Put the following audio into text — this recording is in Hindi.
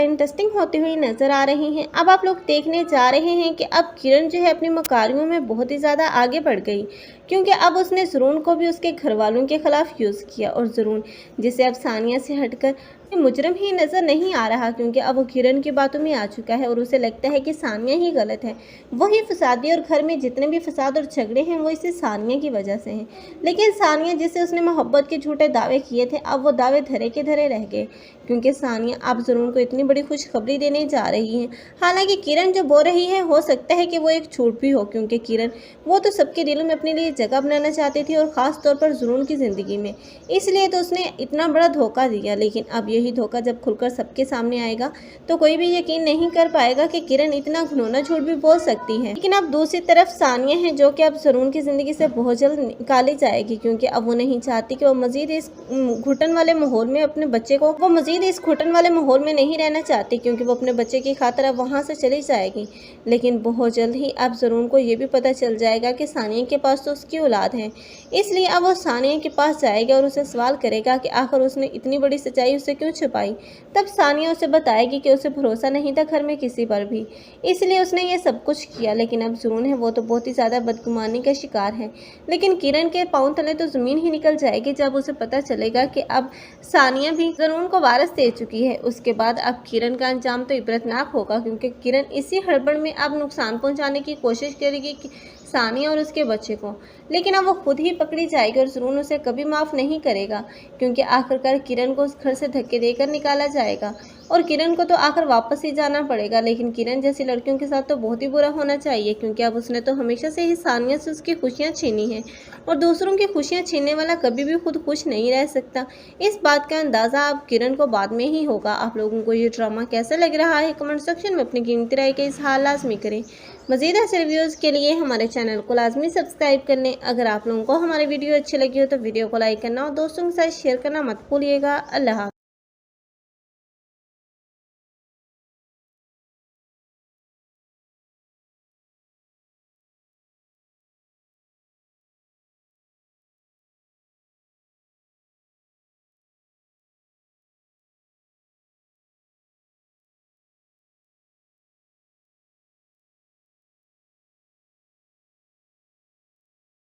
इंटरेस्टिंग होती हुई नजर आ रही हैं। अब आप लोग देखने जा रहे हैं कि अब किरण जो है अपनी मकारियों में बहुत ही ज़्यादा आगे बढ़ गई, क्योंकि अब उसने ज़रून को भी उसके घर वालों के ख़िलाफ़ यूज़ किया और ज़रून जिसे अब सानिया से हटकर मुजरिम ही नज़र नहीं आ रहा, क्योंकि अब वो किरण की बातों में आ चुका है और उसे लगता है कि सानिया ही गलत है, वही फसादी, और घर में जितने भी फसाद और झगड़े हैं वो इसी सानिया की वजह से हैं। लेकिन सानिया जिसे उसने मोहब्बत के झूठे दावे किए थे, अब वो दावे धरे के धरे रह गए, क्योंकि सानिया अब ज़रून को इतनी बड़ी खुशखबरी देने जा रही है। हालांकि किरण जो बोल रही है हो सकता है कि वो एक झूठ भी हो, क्योंकि किरण वो तो सबके दिलों में अपने लिए जगह बनाना चाहती थी और ख़ास तौर पर ज़रून की ज़िंदगी में, इसलिए तो उसने इतना बड़ा धोखा दिया। लेकिन अब यही धोखा जब खुलकर सबके सामने आएगा तो कोई भी यकीन नहीं कर पाएगा कि किरण इतना घिनौना झूठ भी बोल सकती है। लेकिन अब दूसरी तरफ सानिया है जो कि अब ज़रून की ज़िंदगी से बहुत जल्द निकाली जाएगी, क्योंकि अब वो नहीं चाहती कि वो मज़ीद इस घुटन वाले माहौल में अपने बच्चे को इस घुटन वाले माहौल में नहीं रहना चाहती, क्योंकि वो अपने बच्चे की खातिर अब वहाँ से चली जाएगी। लेकिन बहुत जल्द ही अब ज़रून को ये भी पता चल जाएगा कि सानिया के पास तो उसकी औलाद है, इसलिए अब वो सानिया के पास जाएगा और उसे सवाल करेगा कि आखिर उसने इतनी बड़ी सच्चाई उससे क्यों छुपाई। तब सानिया उसे बताएगी कि उसे भरोसा नहीं था घर में किसी पर भी, इसलिए उसने ये सब कुछ किया। लेकिन अब ज़रून है वो तो बहुत ही ज़्यादा बदगुमानी का शिकार है। लेकिन किरण के पाँव तले तो ज़मीन ही निकल जाएगी जब उसे पता चलेगा कि अब सानिया भी ज़रून को वारस दे चुकी है। उसके बाद अब किरण का अंजाम तो इबरतनाक होगा, क्योंकि किरण इसी हड़बड़ में अब नुकसान पहुंचाने की कोशिश करेगी कि सानिया और उसके बच्चे को, लेकिन अब वो खुद ही पकड़ी जाएगी और ज़रून उसे कभी माफ़ नहीं करेगा, क्योंकि आखिरकार किरण को उस घर से धक्के देकर निकाला जाएगा और किरण को तो आखिर वापस ही जाना पड़ेगा। लेकिन किरण जैसी लड़कियों के साथ तो बहुत ही बुरा होना चाहिए, क्योंकि अब उसने तो हमेशा से ही सानिया से उसकी खुशियाँ छीनी हैं और दूसरों की खुशियाँ छीनने वाला कभी भी खुद खुश नहीं रह सकता। इस बात का अंदाज़ा अब किरण को बाद में ही होगा। आप लोगों को ये ड्रामा कैसा लग रहा है कमेंट सेक्शन में अपनी कीमती राय का इज़हार लाजमी करें। मज़ीद ऐसे रिव्यूज़ के लिए हमारे चैनल को लाजमी सब्सक्राइब कर लें। अगर आप लोगों को हमारी वीडियो अच्छी लगी हो तो वीडियो को लाइक करना और दोस्तों के साथ शेयर करना मत भूलिएगा। अल्लाह हाफ़िज़।